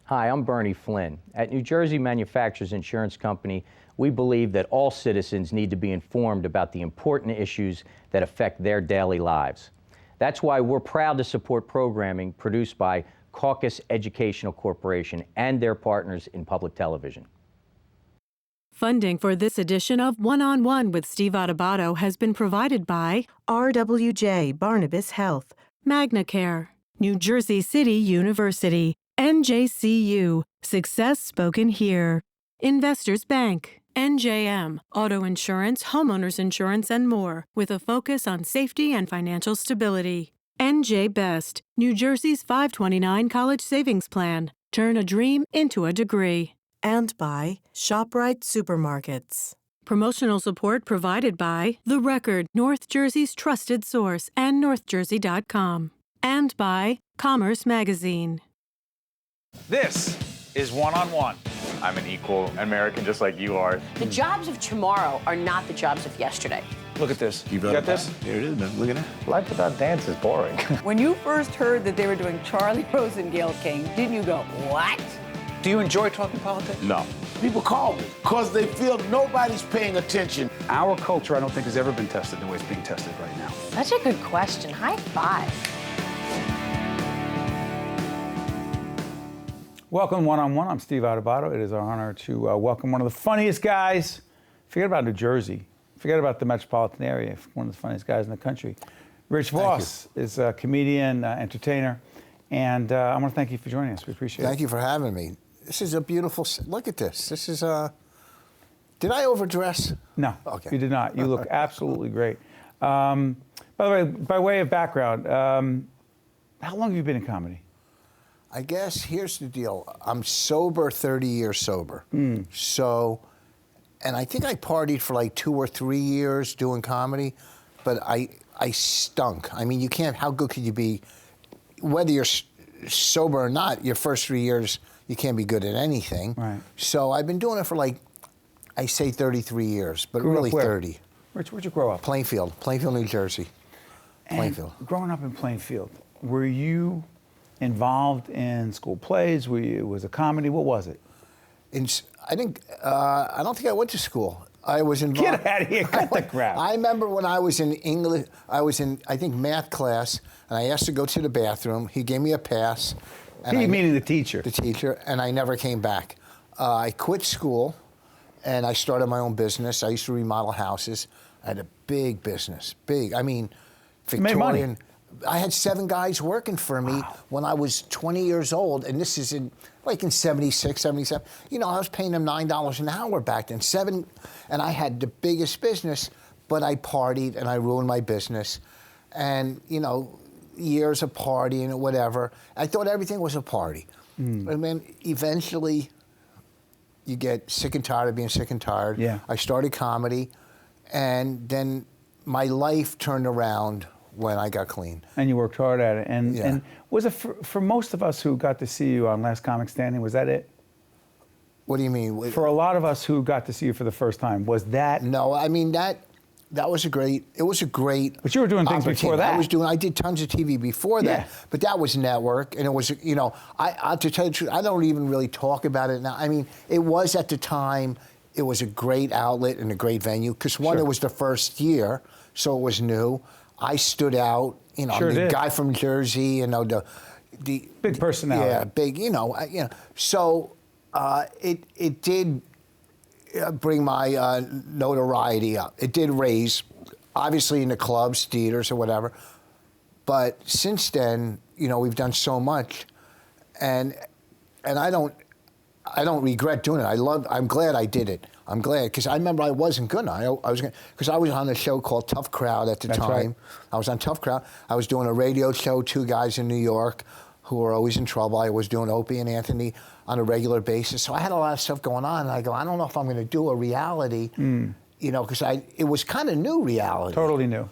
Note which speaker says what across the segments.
Speaker 1: Hi, I'm Bernie Flynn. At New Jersey Manufacturers Insurance Company, we believe that all citizens need to be informed about the important issues that affect their daily lives. That's why we're proud to support programming produced by Caucus Educational Corporation and their partners in public television.
Speaker 2: Funding for this edition of One-on-One with Steve Adubato has been provided by RWJ Barnabas Health, MagnaCare, New Jersey City University, NJCU, Success Spoken Here, Investors Bank, NJM, Auto Insurance, Homeowners Insurance, and more, with a focus on safety and financial stability. NJ Best, New Jersey's 529 College Savings Plan. Turn a dream into a degree. And by ShopRite Supermarkets. Promotional support provided by The Record, North Jersey's trusted source, and NorthJersey.com. And by Commerce Magazine.
Speaker 3: This is One-on-One. I'm an equal American just like you are.
Speaker 4: The jobs of tomorrow are not the jobs of yesterday.
Speaker 3: Look at this. You got this?
Speaker 5: Here it is, man. Look at that.
Speaker 3: Life without dance is boring.
Speaker 6: When you first heard that they were doing Charlie Rose and Gayle King, didn't you go, what?
Speaker 3: Do you enjoy talking politics?
Speaker 5: No. People call me because they feel nobody's paying attention.
Speaker 7: Our culture, I don't think, has ever been tested the way it's being tested right now.
Speaker 4: That's a good question. High five.
Speaker 7: Welcome One-on-One. I'm Steve Adubato. It is our honor to welcome one of the funniest guys. Forget about New Jersey. Forget about the metropolitan area. One of the funniest guys in the country. Rich Vos is a comedian, entertainer, and I want to thank you for joining us. We appreciate it.
Speaker 8: Thank you for having me. This is a beautiful, look at this. This is, did I overdress?
Speaker 7: No,
Speaker 8: okay.
Speaker 7: You did not. You look absolutely great. By the way, by way of background, how long have you been in comedy?
Speaker 8: I guess here's the deal. I'm sober, 30 years sober. So, and I think I partied for like 2 or 3 years doing comedy, but I stunk. I mean, you can't, how good could you be? Whether you're sober or not, your first 3 years, you can't be good at anything.
Speaker 7: Right.
Speaker 8: So I've been doing it for like, I say 33 years, but
Speaker 7: Grew
Speaker 8: really
Speaker 7: up where?
Speaker 8: 30.
Speaker 7: Rich, where'd you grow up?
Speaker 8: Plainfield, New Jersey. Plainfield.
Speaker 7: And growing up in Plainfield, were you involved in school plays? Was it comedy? What was it?
Speaker 8: I don't think I went to school. I was involved.
Speaker 7: Get out of here! Cut the crap.
Speaker 8: I remember when I was in English. I was in, I think, math class, and I asked to go to the bathroom. He gave me a pass.
Speaker 7: He meaning the teacher.
Speaker 8: The teacher, and I never came back. I quit school, and I started my own business. I used to remodel houses. I had a big business, big. I mean, Victorian.
Speaker 7: Made money.
Speaker 8: I had 7 guys working for me when I was 20 years old, and this is in 76, 77. You know, I was paying them $9 an hour back then. And I had the biggest business, but I partied and I ruined my business. And, you know, years of partying or whatever. I thought everything was a party. And then eventually you get sick and tired of being sick and tired.
Speaker 7: Yeah.
Speaker 8: I started comedy, and then my life turned around when I got clean.
Speaker 7: And you worked hard at it. And,
Speaker 8: Yeah.
Speaker 7: and was it for most of us who got to see you on Last Comic Standing, was that it?
Speaker 8: What do you mean?
Speaker 7: For a lot of us who got to see you for the first time, was that?
Speaker 8: No, I mean, that was a great, it was a great
Speaker 7: But you were doing things before that.
Speaker 8: I did tons of TV before that, but that was network, and it was, you know, I to tell you the truth, I don't even really talk about it now. I mean, it was at the time, it was a great outlet and a great venue, because one, it was the first year, so it was new. I stood out, you know, I'm the guy from Jersey, you know, the
Speaker 7: big personality.
Speaker 8: Yeah, big, you know. So it did bring my notoriety up. It did raise, obviously in the clubs, theaters, or whatever. But since then, you know, we've done so much, and I don't regret doing it. I'm glad I did it. I'm glad, because I remember I wasn't good. Because I was on a show called Tough Crowd at the time.
Speaker 7: Right.
Speaker 8: I was on Tough Crowd. I was doing a radio show, 2 guys in New York who were always in trouble. I was doing Opie and Anthony on a regular basis. So I had a lot of stuff going on, and I go, I don't know if I'm going to do a reality, you know, because it was kind of new reality.
Speaker 7: Totally new.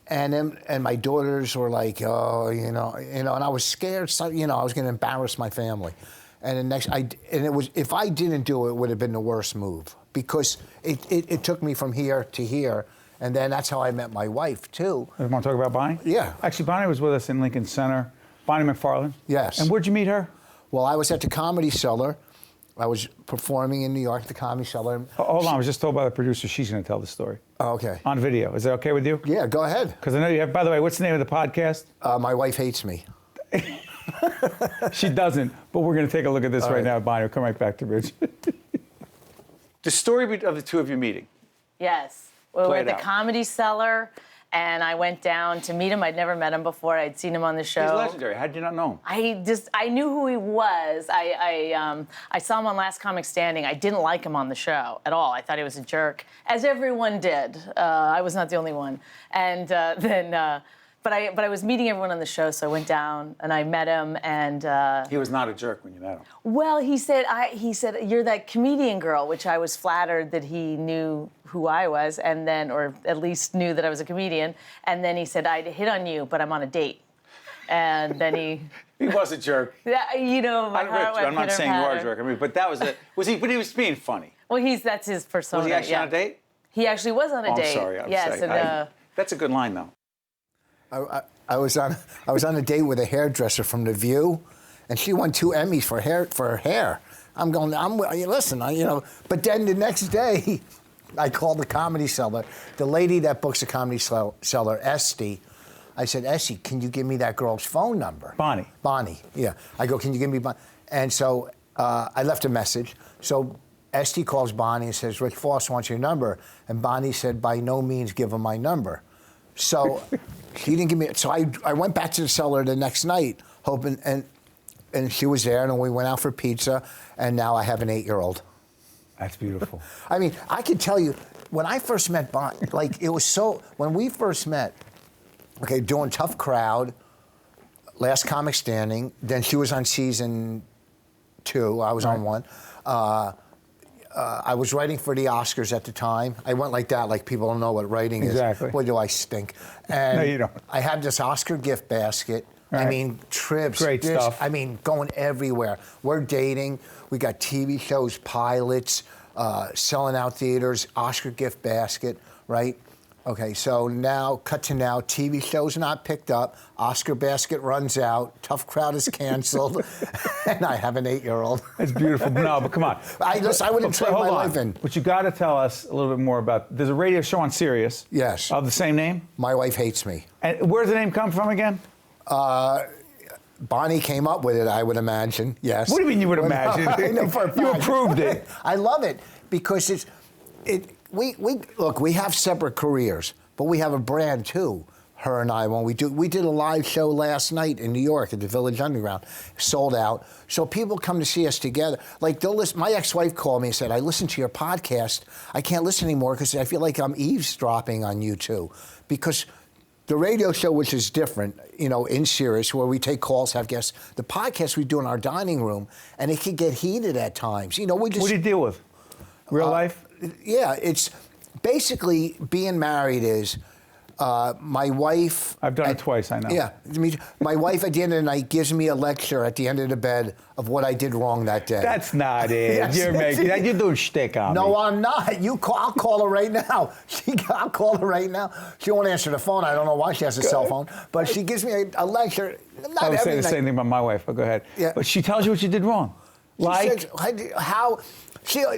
Speaker 8: And my daughters were like, oh, you know, and I was scared, so, you know, I was going to embarrass my family. And it was, if I didn't do it, it would have been the worst move, because it took me from here to here, and then that's how I met my wife too.
Speaker 7: You want to talk about Bonnie?
Speaker 8: Yeah.
Speaker 7: Actually, Bonnie was with us in Lincoln Center. Bonnie McFarlane.
Speaker 8: Yes.
Speaker 7: And where'd you meet her?
Speaker 8: Well, I was at the Comedy Cellar. I was performing in New York at the Comedy Cellar.
Speaker 7: Hold on, I was just told by the producer she's going to tell the story.
Speaker 8: Oh, okay.
Speaker 7: On video. Is that okay with you?
Speaker 8: Yeah, go ahead.
Speaker 7: Because I know you have, by the way, what's the name of the podcast?
Speaker 8: My wife hates me.
Speaker 7: She doesn't, but we're going to take a look at this right now, Bonnie. We'll come right back to Rich. The story of the two of you meeting.
Speaker 9: Yes. We were
Speaker 7: Play
Speaker 9: at
Speaker 7: it
Speaker 9: the
Speaker 7: out.
Speaker 9: Comedy Cellar, and I went down to meet him. I'd never met him before. I'd seen him on the show.
Speaker 7: He's legendary. How did you not know him?
Speaker 9: I knew who he was. I saw him on Last Comic Standing. I didn't like him on the show at all. I thought he was a jerk, as everyone did. I was not the only one. And but I was meeting everyone on the show, so I went down and I met him. And
Speaker 7: He was not a jerk when you met him.
Speaker 9: well, he said you're that comedian girl, which I was flattered that he knew who I was, and then, or at least knew that I was a comedian. And then he said, I'd hit on you, but I'm on a date. And then he
Speaker 7: was a jerk.
Speaker 9: you know, my heart went
Speaker 7: I'm not saying you are a
Speaker 9: pitter-patter.
Speaker 7: jerk. I mean, but that was it. But he was being funny.
Speaker 9: Well, that's his persona.
Speaker 7: Was he actually
Speaker 9: yeah.
Speaker 7: on a date?
Speaker 9: He actually was on a
Speaker 7: Oh,
Speaker 9: date.
Speaker 7: I'm sorry. I'm
Speaker 9: yes,
Speaker 7: sorry.
Speaker 9: and
Speaker 7: That's a good line, though.
Speaker 8: I was on a date with a hairdresser from The View, and she won 2 Emmys for her hair. But then the next day, I called the Comedy Cellar. The lady that books the Comedy Cellar, Esty, I said, Esty, can you give me that girl's phone number?
Speaker 7: Bonnie.
Speaker 8: Bonnie, yeah. I go, can you give me Bonnie? And so I left a message. So Esty calls Bonnie and says, Rich Vos wants your number. And Bonnie said, by no means give him my number. So she didn't give me. So I went back to the cellar the next night, hoping, and she was there, and we went out for pizza, and now I have an 8-year-old.
Speaker 7: That's beautiful.
Speaker 8: I mean, I can tell you, when I first met Bonnie, like, it was so, when we first met, okay, doing Tough Crowd, Last Comic Standing, then she was on season 2, I was on 1. I was writing for the Oscars at the time. I went like that, like people don't know what writing is.
Speaker 7: Exactly.
Speaker 8: Boy, do I stink. And
Speaker 7: No, you don't.
Speaker 8: I had this Oscar gift basket.
Speaker 7: Right.
Speaker 8: I mean, trips.
Speaker 7: Great stuff.
Speaker 8: I mean, going everywhere. We're dating. We got TV shows, pilots, selling out theaters, Oscar gift basket, right? Okay, so now, cut to now, TV shows not picked up, Oscar basket runs out, Tough Crowd is canceled, and I have an 8-year-old.
Speaker 7: That's beautiful. No, but come on.
Speaker 8: I wouldn't trade my life in.
Speaker 7: But you got to tell us a little bit more about. There's a radio show on Sirius.
Speaker 8: Yes.
Speaker 7: Of the same name.
Speaker 8: My wife hates me.
Speaker 7: And where's the name come from again?
Speaker 8: Bonnie came up with it, I would imagine. Yes.
Speaker 7: What do you mean you would imagine?
Speaker 8: I know for a fact.
Speaker 7: You approved it.
Speaker 8: I love it because we have separate careers, but we have a brand too. Her and I, we did a live show last night in New York at the Village Underground, sold out. So people come to see us together. Like they'll listen. My ex-wife called me and said, "I listened to your podcast. I can't listen anymore because I feel like I'm eavesdropping on you two, because." The radio show, which is different, you know, in Sirius, where we take calls, have guests. The podcast we do in our dining room, and it can get heated at times. You know, we just.
Speaker 7: What do you deal with? Real life?
Speaker 8: Yeah, it's basically being married is my wife.
Speaker 7: I've done it twice, I know.
Speaker 8: Yeah, my wife at the end of the night gives me a lecture at the end of the bed of what I did wrong that day.
Speaker 7: That's not it.
Speaker 8: Yes,
Speaker 7: You're doing shtick on me.
Speaker 8: No, I'm not. I'll call her right now. I'll call her right now. She won't answer the phone. I don't know why she has a cell phone, but she gives me a lecture.
Speaker 7: I would say the same thing about my wife, but go ahead.
Speaker 8: Yeah.
Speaker 7: But she tells you what you did wrong. Like?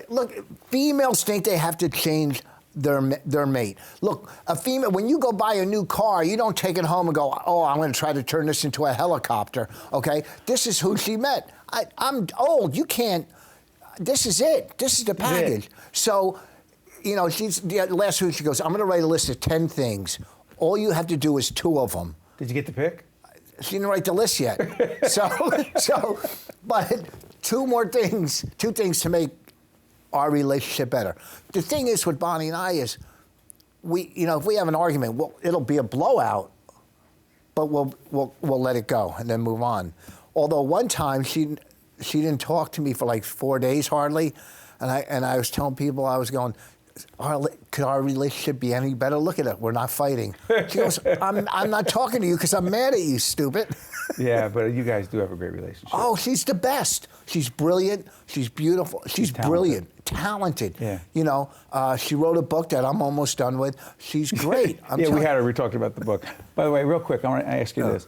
Speaker 8: Look, females think they have to change their mate. Look, a female, when you go buy a new car, you don't take it home and go, oh, I'm going to try to turn this into a helicopter, okay? This is who she met. I'm old. You can't. This is it. This is the package. So, you know, last week she goes, I'm going to write a list of 10 things. All you have to do is 2 of them.
Speaker 7: Did you get to pick?
Speaker 8: She didn't write the list yet. But 2 things to make our relationship better. The thing is with Bonnie and I is, if we have an argument, it'll be a blowout, but we'll let it go and then move on. Although one time she didn't talk to me for like 4 days hardly, and I was telling people, I was going, could our relationship be any better? Look at it, we're not fighting. She goes, I'm not talking to you because I'm mad at you, stupid.
Speaker 7: Yeah, but you guys do have a great relationship.
Speaker 8: Oh, she's the best. She's brilliant. She's beautiful. She's brilliant, talented.
Speaker 7: Yeah.
Speaker 8: You know, she wrote a book that I'm almost done with. She's great.
Speaker 7: We talked about the book. By the way, real quick, I want to ask you this.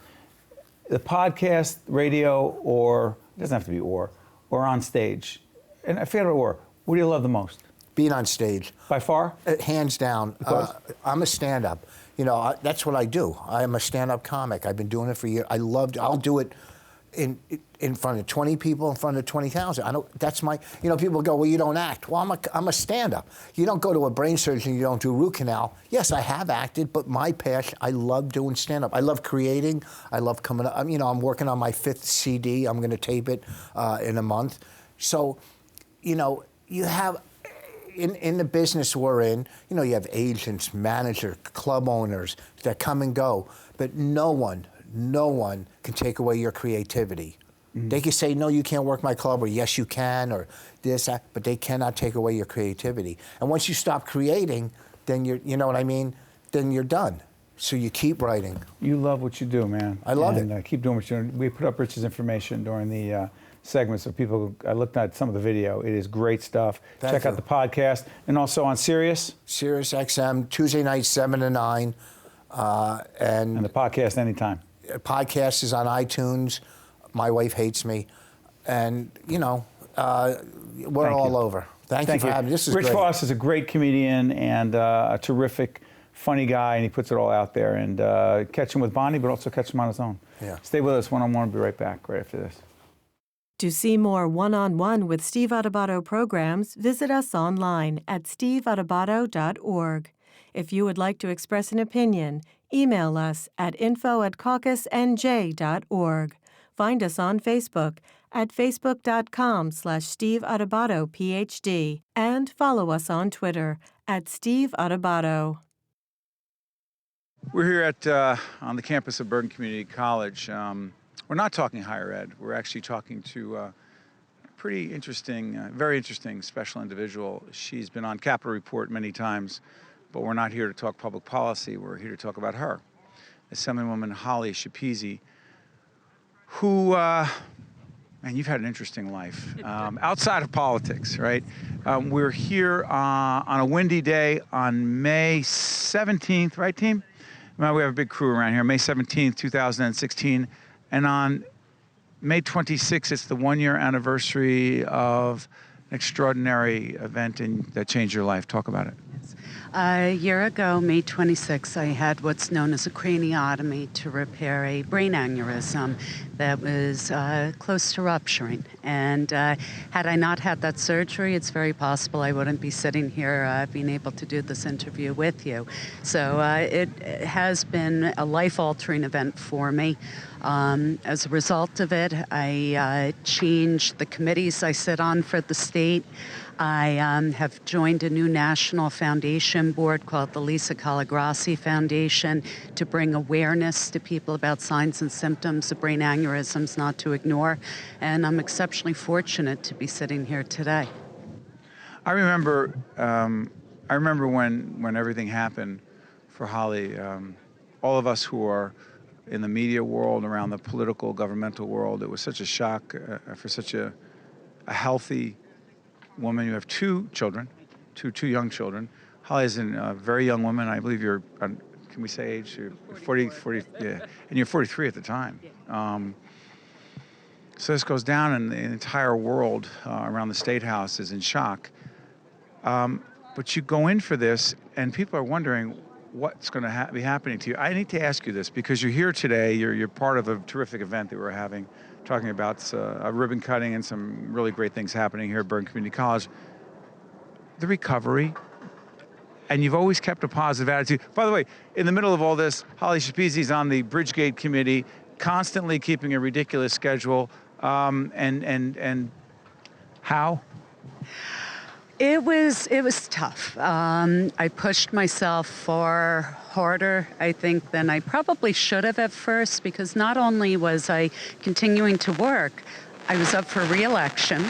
Speaker 7: The podcast, radio, or it doesn't have to be or on stage, and I forget or, what do you love the most?
Speaker 8: Being on stage.
Speaker 7: By far?
Speaker 8: Hands down. I'm a stand-up. You know, that's what I do. I am a stand-up comic. I've been doing it for years. I'll do it in front of 20 people, in front of 20,000. That's my, you know, people go, well, you don't act. Well, I'm a stand-up. You don't go to a brain surgeon, you don't do root canal. Yes, I have acted, but my passion, I love doing stand-up. I love creating. I love coming up. You know, I'm working on my 5th CD. I'm going to tape it in a month. So, you know, you have, in the business we're in, you know, you have agents, managers, club owners that come and go, but no one can take away your creativity. Mm-hmm. They can say, no, you can't work my club, or yes, you can, or this, that, but they cannot take away your creativity. And once you stop creating, then you know what I mean? Then you're done. So you keep writing.
Speaker 7: You love what you do, man.
Speaker 8: I love it.
Speaker 7: Keep doing what you're doing. We put up Rich's information during the segment, so people, I looked at some of the video. It is great stuff. Check out the podcast. And also on Sirius
Speaker 8: XM, Tuesday night, 7 to 9. And
Speaker 7: the podcast anytime.
Speaker 8: Podcast is on iTunes. My wife hates me. And, you know, we're all over. Thank you for having me. This is
Speaker 7: Rich Vos is a great comedian and a terrific, funny guy, and he puts it all out there. And catch him with Bonnie, but also catch him on his own.
Speaker 8: Yeah.
Speaker 7: Stay with us one-on-one. We'll be right back right after this.
Speaker 2: To see more one-on-one with Steve Adubato programs, visit us online at steveadubato.org. If you would like to express an opinion, email us at info@caucusnj.org. Find us on Facebook at facebook.com/Steve Adubato PhD and follow us on Twitter at Steve Adubato.
Speaker 7: We're here at on the campus of Bergen Community College. We're not talking higher ed. We're actually talking to a pretty interesting, very interesting special individual. She's been on Capitol Report many times, but we're not here to talk public policy. We're here to talk about her, Assemblywoman Holly Schepisi, who, man, you've had an interesting life outside of politics, right? We're here on a windy day on May 17th, right, team? Well, we have a big crew around here, May 17th, 2016. And on May 26th, it's the 1-year anniversary of an extraordinary event that changed your life. Talk about it.
Speaker 10: A year ago, May 26th, I had what's known as a craniotomy to repair a brain aneurysm that was close to rupturing. And had I not had that surgery, it's very possible I wouldn't be sitting here being able to do this interview with you. So it has been a life-altering event for me. As a result of it, I changed the committees I sit on for the state. I have joined a new national foundation board called the Lisa Calagrassi Foundation to bring awareness to people about signs and symptoms of brain aneurysms not to ignore. And I'm exceptionally fortunate to be sitting here today.
Speaker 7: I remember when everything happened for Holly. All of us who are in the media world, around the political, governmental world, it was such a shock for such a healthy woman. You have 2 children, two young children. Holly is a very young woman. I believe you're, can we say age? You're 40, yeah, and you're 43 at the time. So this goes down, and the entire world around the State House is in shock. But you go in for this, and people are wondering what's going to be happening to you. I need to ask you this because you're here today. You're part of a terrific event that we're having, talking about a ribbon cutting and some really great things happening here at Bergen Community College. The recovery, and you've always kept a positive attitude. By the way, in the middle of all this, Holly Schepisi is on the Bridgegate Committee, constantly keeping a ridiculous schedule. And how?
Speaker 10: It was tough. I pushed myself far harder, I think, than I probably should have at first, because not only was I continuing to work, I was up for re-election.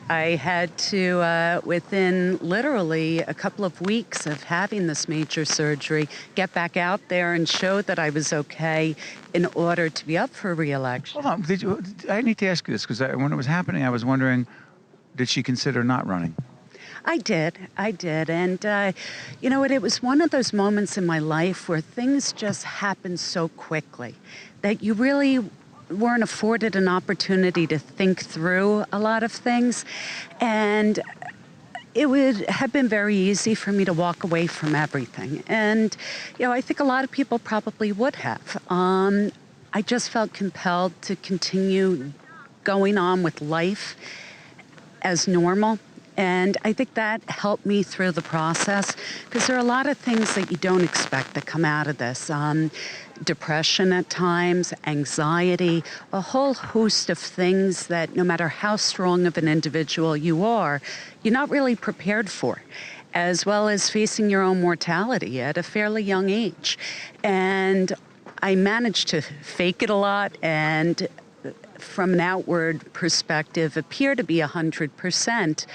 Speaker 10: I had to, within literally a couple of weeks of having this major surgery, get back out there and show that I was okay in order to be up for re-election.
Speaker 7: Hold on, I need to ask you this, because when it was happening, I was wondering, did she consider not running?
Speaker 10: I did. And you know what, it was one of those moments in my life where things just happened so quickly that you really weren't afforded an opportunity to think through a lot of things. And it would have been very easy for me to walk away from everything. And, I think a lot of people probably would have. I just felt compelled to continue going on with life as normal. And I think that helped me through the process, because there are a lot of things that you don't expect that come out of this. Depression at times, anxiety, a whole host of things that no matter how strong of an individual you are, you're not really prepared for, as well as facing your own mortality at a fairly young age. And I managed to fake it a lot and from an outward perspective appear to be 100%.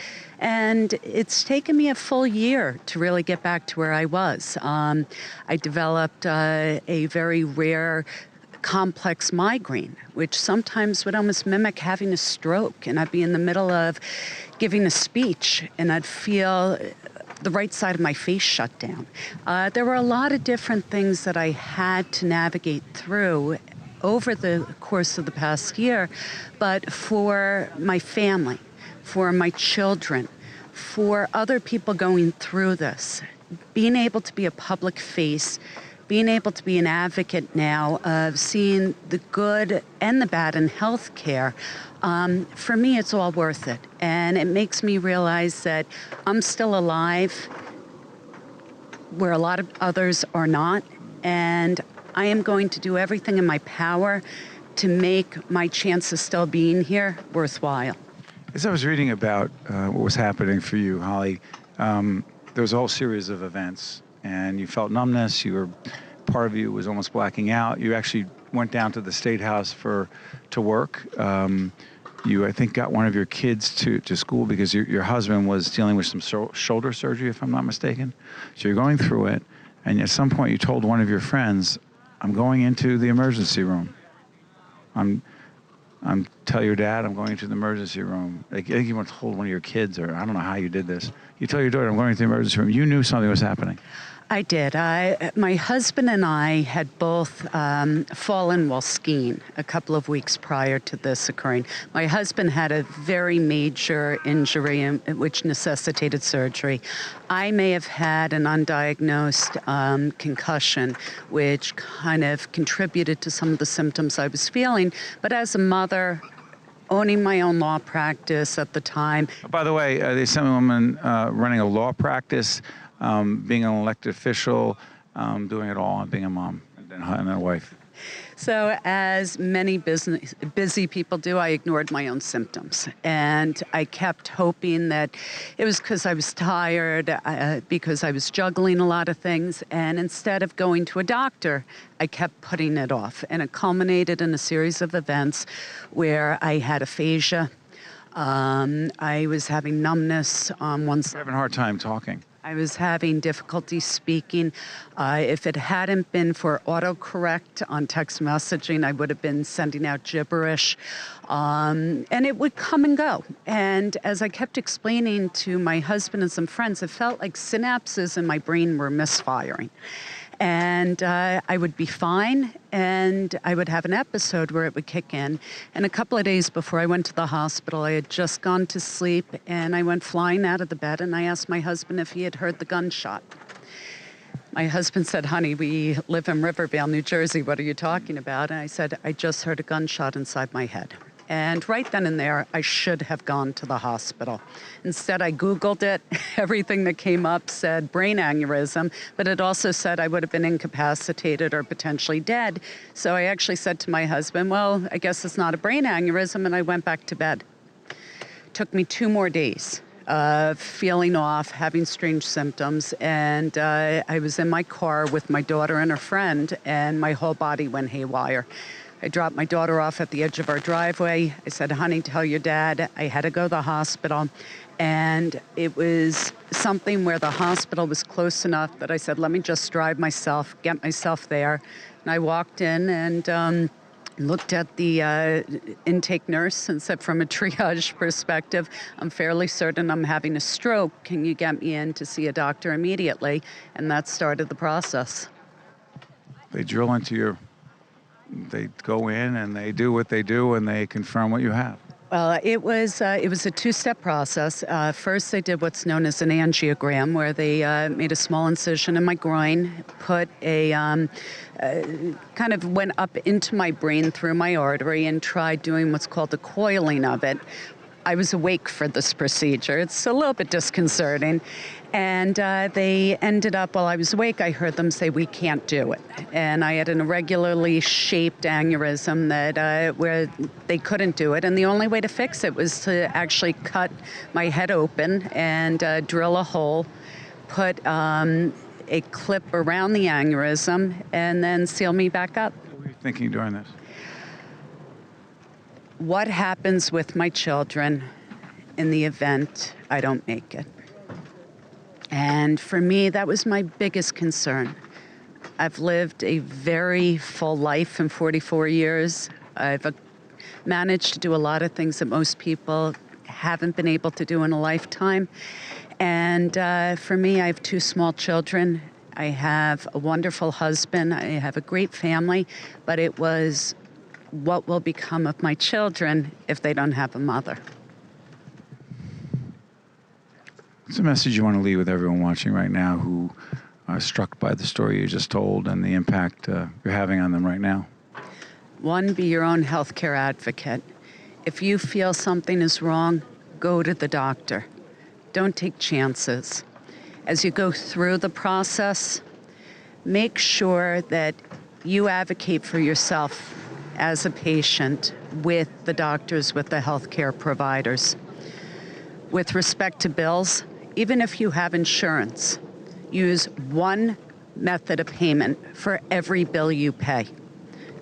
Speaker 10: And it's taken me a full year to really get back to where I was. I developed a very rare complex migraine, which sometimes would almost mimic having a stroke. And I'd be in the middle of giving a speech and I'd feel the right side of my face shut down. There were a lot of different things that I had to navigate through over the course of the past year, but for my family, for my children, for other people going through this, being able to be a public face, being able to be an advocate now of seeing the good and the bad in healthcare, for me, it's all worth it. And it makes me realize that I'm still alive where a lot of others are not, and I am going to do everything in my power to make my chance of still being here worthwhile.
Speaker 7: As I was reading about what was happening for you, Holly, there was a whole series of events, and you felt numbness. Part of you was almost blacking out. You actually went down to the State House to work. You, I think, got one of your kids to school because your husband was dealing with some shoulder surgery, if I'm not mistaken. So you're going through it, and at some point you told one of your friends, I'm going into the emergency room. Tell your dad I'm going into the emergency room. I think you told one of your kids, or I don't know how you did this. You tell your daughter I'm going into the emergency room. You knew something was happening.
Speaker 10: I did. My husband and I had both fallen while skiing a couple of weeks prior to this occurring. My husband had a very major injury which necessitated surgery. I may have had an undiagnosed concussion, which kind of contributed to some of the symptoms I was feeling. But as a mother, owning my own law practice at the time.
Speaker 7: By the way, the Assemblywoman running a law practice, being an elected official, doing it all, and being a mom and a wife.
Speaker 10: So as many busy people do, I ignored my own symptoms. And I kept hoping that it was because I was tired, because I was juggling a lot of things. And instead of going to a doctor, I kept putting it off. And it culminated in a series of events where I had aphasia. I was having numbness on one side.
Speaker 7: You're having a hard time talking.
Speaker 10: I was having difficulty speaking. If it hadn't been for autocorrect on text messaging, I would have been sending out gibberish. And it would come and go. And as I kept explaining to my husband and some friends, it felt like synapses in my brain were misfiring. And I would be fine, and I would have an episode where it would kick in. And a couple of days before I went to the hospital, I had just gone to sleep, and I went flying out of the bed, and I asked my husband if he had heard the gunshot. My husband said, honey, we live in Rivervale, New Jersey. What are you talking about? And I said, I just heard a gunshot inside my head. And right then and there, I should have gone to the hospital. Instead, I Googled it. Everything that came up said brain aneurysm, but it also said I would have been incapacitated or potentially dead. So I actually said to my husband, well, I guess it's not a brain aneurysm, and I went back to bed. Took me 2 more days of feeling off, having strange symptoms, and I was in my car with my daughter and her friend, and my whole body went haywire. I dropped my daughter off at the edge of our driveway. I said, honey, tell your dad I had to go to the hospital. And it was something where the hospital was close enough that I said, let me just drive myself, get myself there. And I walked in and looked at the intake nurse and said, from a triage perspective, I'm fairly certain I'm having a stroke. Can you get me in to see a doctor immediately? And that started the process.
Speaker 7: They drill into your they go in and they do what they do and they confirm what you have?
Speaker 10: Well, it was a two-step process. First, they did what's known as an angiogram, where they made a small incision in my groin, put a kind of went up into my brain through my artery, and tried doing what's called the coiling of it. I was awake for this procedure. It's a little bit disconcerting. And they ended up, while I was awake, I heard them say, we can't do it. And I had an irregularly shaped aneurysm that where they couldn't do it. And the only way to fix it was to actually cut my head open and drill a hole, put a clip around the aneurysm, and then seal me back up.
Speaker 7: What were you thinking during this?
Speaker 10: What happens with my children in the event I don't make it? And for me, that was my biggest concern. I've lived a very full life in 44 years. I've managed to do a lot of things that most people haven't been able to do in a lifetime. And for me, I have 2 small children. I have a wonderful husband. I have a great family. But it was, what will become of my children if they don't have a mother?
Speaker 7: What's the message you want to leave with everyone watching right now who are struck by the story you just told and the impact you're having on them right now?
Speaker 10: 1, be your own healthcare advocate. If you feel something is wrong, go to the doctor. Don't take chances. As you go through the process, make sure that you advocate for yourself as a patient with the doctors, with the healthcare providers. With respect to bills, even if you have insurance, use one method of payment for every bill you pay.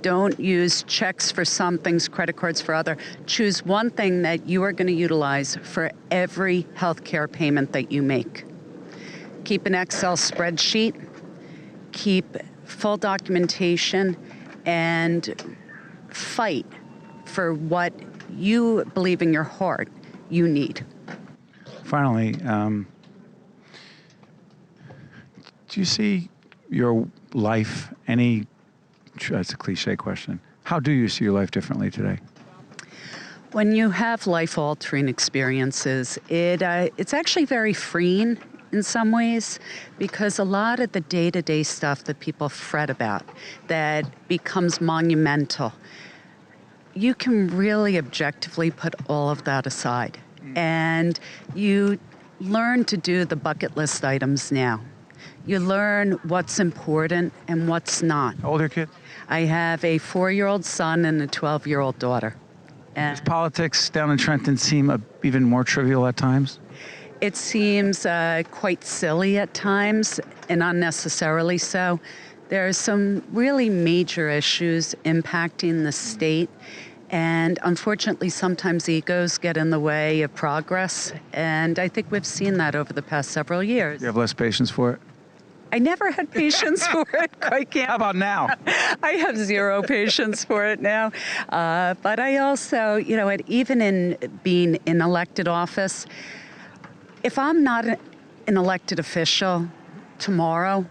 Speaker 10: Don't use checks for some things, credit cards for other. Choose one thing that you are going to utilize for every healthcare payment that you make. Keep an Excel spreadsheet, keep full documentation, and fight for what you believe in your heart you need.
Speaker 7: Finally, do you see your life that's a cliche question. How do you see your life differently today?
Speaker 10: When you have life-altering experiences, it's actually very freeing in some ways, because a lot of the day-to-day stuff that people fret about that becomes monumental, you can really objectively put all of that aside. And you learn to do the bucket list items now. You learn what's important and what's not.
Speaker 7: How old are your kids?
Speaker 10: I have a 4-year-old son and a 12-year-old daughter.
Speaker 7: Does politics down in Trenton seem even more trivial at times?
Speaker 10: It seems quite silly at times, and unnecessarily so. There are some really major issues impacting the state. And unfortunately, sometimes egos get in the way of progress. And I think we've seen that over the past several years.
Speaker 7: You have less patience for it?
Speaker 10: I never had patience for it. Quite can't.
Speaker 7: How about now?
Speaker 10: I have 0 patience for it now. But I also, even in being in elected office, if I'm not an elected official tomorrow,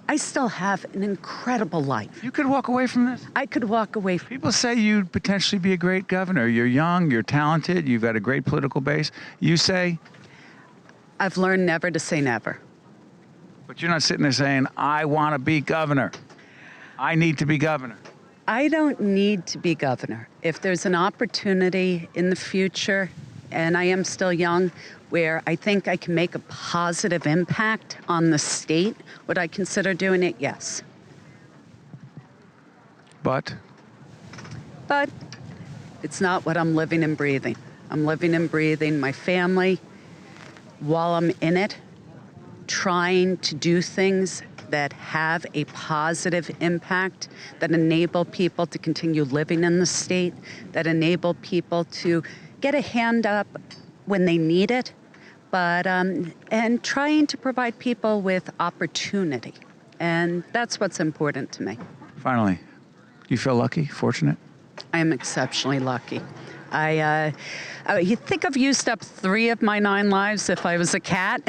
Speaker 10: I still have an incredible life.
Speaker 7: You could walk away from this?
Speaker 10: I could walk away from
Speaker 7: People say you'd potentially be a great governor. You're young, you're talented, you've got a great political base. You say?
Speaker 10: I've learned never to say never.
Speaker 7: But you're not sitting there saying, I want to be governor. I need to be governor.
Speaker 10: I don't need to be governor. If there's an opportunity in the future, and I am still young, where I think I can make a positive impact on the state, would I consider doing it? Yes.
Speaker 7: But
Speaker 10: it's not what I'm living and breathing. I'm living and breathing my family while I'm in it, trying to do things that have a positive impact, that enable people to continue living in the state, that enable people to get a hand up when they need it, but and trying to provide people with opportunity. And that's what's important to me.
Speaker 7: finally, you feel lucky, fortunate?
Speaker 10: I am exceptionally lucky. You think I've used up 3 of my 9 lives if I was a cat.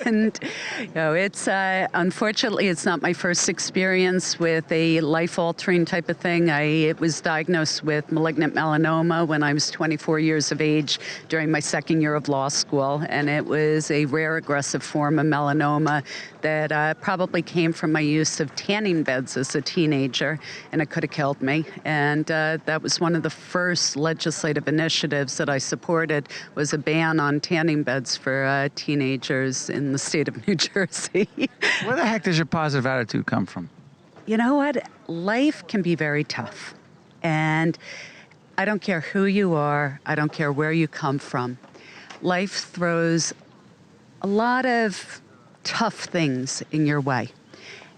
Speaker 10: And, it's unfortunately, it's not my first experience with a life-altering type of thing. I was diagnosed with malignant melanoma when I was 24 years of age during my second year of law school. And it was a rare aggressive form of melanoma that probably came from my use of tanning beds as a teenager, and it could have killed me. And that was one of the first legislative initiatives that I supported, was a ban on tanning beds for teenagers in the state of New Jersey.
Speaker 7: Where the heck does your positive attitude come from?
Speaker 10: You know what? Life can be very tough. And I don't care who you are. I don't care where you come from. Life throws a lot of tough things in your way.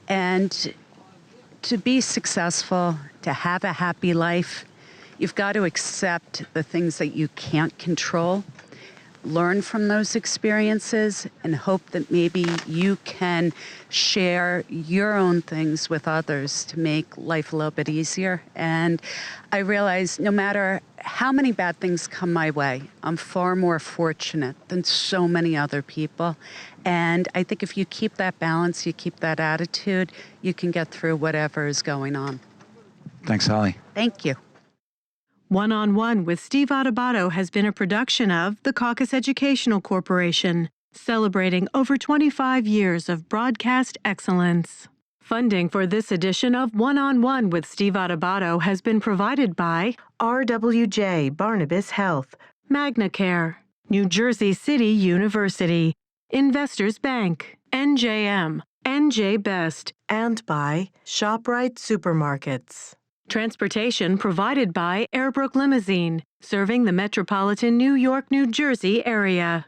Speaker 10: And to be successful, to have a happy life, you've got to accept the things that you can't control, learn from those experiences, and hope that maybe you can share your own things with others to make life a little bit easier. And I realize no matter how many bad things come my way, I'm far more fortunate than so many other people. And I think if you keep that balance, you keep that attitude, you can get through whatever is going on.
Speaker 7: Thanks, Holly.
Speaker 10: Thank you.
Speaker 2: One-on-One with Steve Adubato has been a production of the Caucus Educational Corporation, celebrating over 25 years of broadcast excellence. Funding for this edition of One-on-One with Steve Adubato has been provided by RWJ Barnabas Health, MagnaCare, New Jersey City University, Investors Bank, NJM, NJ Best, and by ShopRite Supermarkets. Transportation provided by Airbrook Limousine, serving the metropolitan New York, New Jersey area.